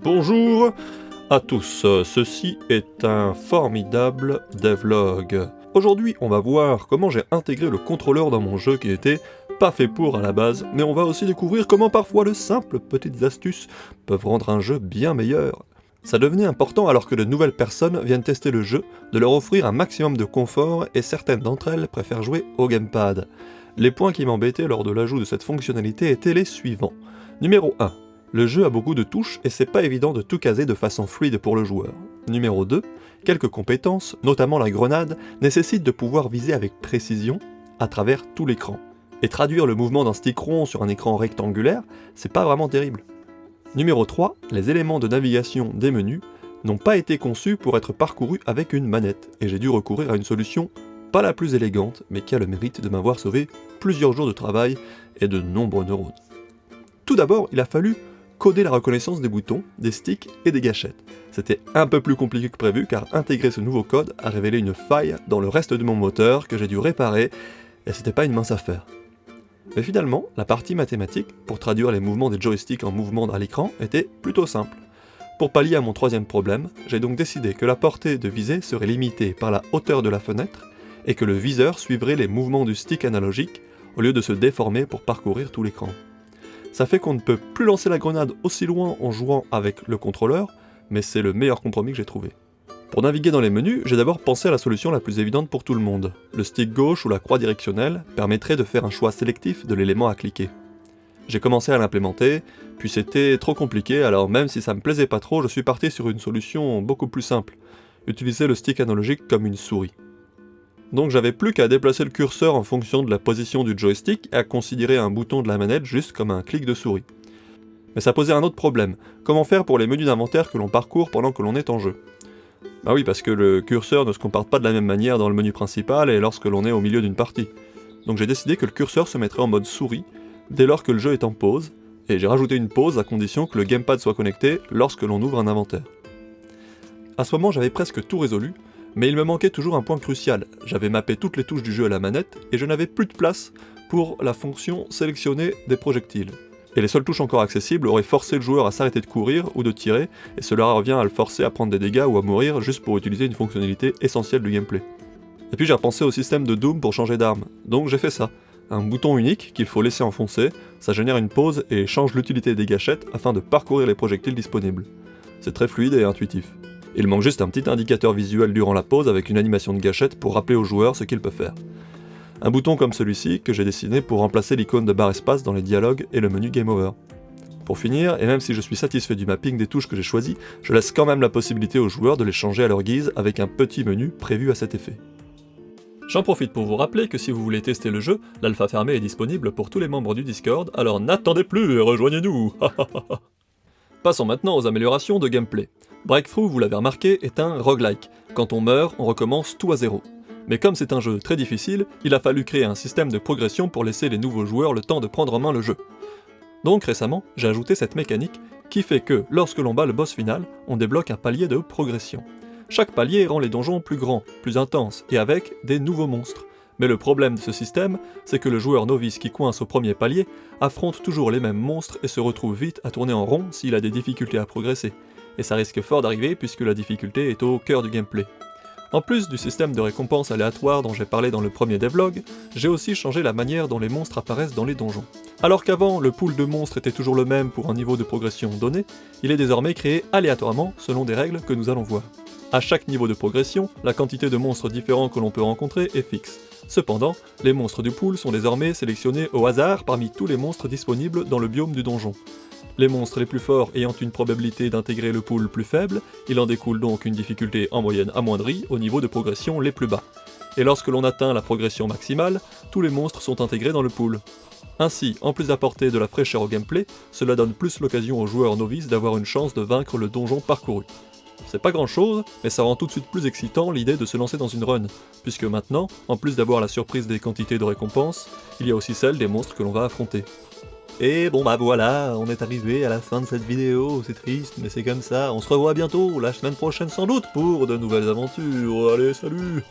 Bonjour à tous, ceci est un formidable devlog. Aujourd'hui on va voir comment j'ai intégré le contrôleur dans mon jeu qui était pas fait pour à la base, mais on va aussi découvrir comment parfois de simples petites astuces peuvent rendre un jeu bien meilleur. Ça devenait important alors que de nouvelles personnes viennent tester le jeu, de leur offrir un maximum de confort et certaines d'entre elles préfèrent jouer au gamepad. Les points qui m'embêtaient lors de l'ajout de cette fonctionnalité étaient les suivants. Numéro 1. Le jeu a beaucoup de touches et c'est pas évident de tout caser de façon fluide pour le joueur. Numéro 2. Quelques compétences, notamment la grenade, nécessitent de pouvoir viser avec précision à travers tout l'écran. Et traduire le mouvement d'un stick rond sur un écran rectangulaire, c'est pas vraiment terrible. Numéro 3. Les éléments de navigation des menus n'ont pas été conçus pour être parcourus avec une manette, et j'ai dû recourir à une solution pas la plus élégante, mais qui a le mérite de m'avoir sauvé plusieurs jours de travail et de nombreux neurones. Tout d'abord, il a fallu coder la reconnaissance des boutons, des sticks et des gâchettes. C'était un peu plus compliqué que prévu car intégrer ce nouveau code a révélé une faille dans le reste de mon moteur que j'ai dû réparer, et c'était pas une mince affaire. Mais finalement, la partie mathématique, pour traduire les mouvements des joysticks en mouvements à l'écran, était plutôt simple. Pour pallier à mon troisième problème, j'ai donc décidé que la portée de visée serait limitée par la hauteur de la fenêtre, et que le viseur suivrait les mouvements du stick analogique, au lieu de se déformer pour parcourir tout l'écran. Ça fait qu'on ne peut plus lancer la grenade aussi loin en jouant avec le contrôleur, mais c'est le meilleur compromis que j'ai trouvé. Pour naviguer dans les menus, j'ai d'abord pensé à la solution la plus évidente pour tout le monde. Le stick gauche ou la croix directionnelle permettrait de faire un choix sélectif de l'élément à cliquer. J'ai commencé à l'implémenter, puis c'était trop compliqué, alors même si ça me plaisait pas trop, je suis parti sur une solution beaucoup plus simple. Utiliser le stick analogique comme une souris. Donc j'avais plus qu'à déplacer le curseur en fonction de la position du joystick et à considérer un bouton de la manette juste comme un clic de souris. Mais ça posait un autre problème, comment faire pour les menus d'inventaire que l'on parcourt pendant que l'on est en jeu? Bah oui, parce que le curseur ne se comporte pas de la même manière dans le menu principal et lorsque l'on est au milieu d'une partie. Donc j'ai décidé que le curseur se mettrait en mode souris dès lors que le jeu est en pause, et j'ai rajouté une pause à condition que le gamepad soit connecté lorsque l'on ouvre un inventaire. À ce moment j'avais presque tout résolu, mais il me manquait toujours un point crucial, j'avais mappé toutes les touches du jeu à la manette, et je n'avais plus de place pour la fonction sélectionner des projectiles. Et les seules touches encore accessibles auraient forcé le joueur à s'arrêter de courir ou de tirer, et cela revient à le forcer à prendre des dégâts ou à mourir juste pour utiliser une fonctionnalité essentielle du gameplay. Et puis j'ai repensé au système de Doom pour changer d'arme, donc j'ai fait ça. Un bouton unique qu'il faut laisser enfoncer, ça génère une pause et change l'utilité des gâchettes afin de parcourir les projectiles disponibles. C'est très fluide et intuitif. Il manque juste un petit indicateur visuel durant la pause avec une animation de gâchette pour rappeler au joueur ce qu'il peut faire. Un bouton comme celui-ci que j'ai dessiné pour remplacer l'icône de barre espace dans les dialogues et le menu Game Over. Pour finir, et même si je suis satisfait du mapping des touches que j'ai choisies, je laisse quand même la possibilité aux joueurs de les changer à leur guise avec un petit menu prévu à cet effet. J'en profite pour vous rappeler que si vous voulez tester le jeu, l'alpha fermée est disponible pour tous les membres du Discord, alors n'attendez plus et rejoignez-nous. Passons maintenant aux améliorations de gameplay. Breakthrough, vous l'avez remarqué, est un roguelike. Quand on meurt, on recommence tout à zéro. Mais comme c'est un jeu très difficile, il a fallu créer un système de progression pour laisser les nouveaux joueurs le temps de prendre en main le jeu. Donc récemment, j'ai ajouté cette mécanique qui fait que, lorsque l'on bat le boss final, on débloque un palier de progression. Chaque palier rend les donjons plus grands, plus intenses, et avec des nouveaux monstres. Mais le problème de ce système, c'est que le joueur novice qui coince au premier palier affronte toujours les mêmes monstres et se retrouve vite à tourner en rond s'il a des difficultés à progresser. Et ça risque fort d'arriver puisque la difficulté est au cœur du gameplay. En plus du système de récompense aléatoire dont j'ai parlé dans le premier devlog, j'ai aussi changé la manière dont les monstres apparaissent dans les donjons. Alors qu'avant, le pool de monstres était toujours le même pour un niveau de progression donné, il est désormais créé aléatoirement selon des règles que nous allons voir. À chaque niveau de progression, la quantité de monstres différents que l'on peut rencontrer est fixe. Cependant, les monstres du pool sont désormais sélectionnés au hasard parmi tous les monstres disponibles dans le biome du donjon. Les monstres les plus forts ayant une probabilité d'intégrer le pool plus faible, il en découle donc une difficulté en moyenne amoindrie au niveau de progression les plus bas. Et lorsque l'on atteint la progression maximale, tous les monstres sont intégrés dans le pool. Ainsi, en plus d'apporter de la fraîcheur au gameplay, cela donne plus l'occasion aux joueurs novices d'avoir une chance de vaincre le donjon parcouru. C'est pas grand chose, mais ça rend tout de suite plus excitant l'idée de se lancer dans une run, puisque maintenant, en plus d'avoir la surprise des quantités de récompenses, il y a aussi celle des monstres que l'on va affronter. Et bon bah voilà, on est arrivé à la fin de cette vidéo, c'est triste, mais c'est comme ça, on se revoit bientôt, la semaine prochaine sans doute, pour de nouvelles aventures, allez salut.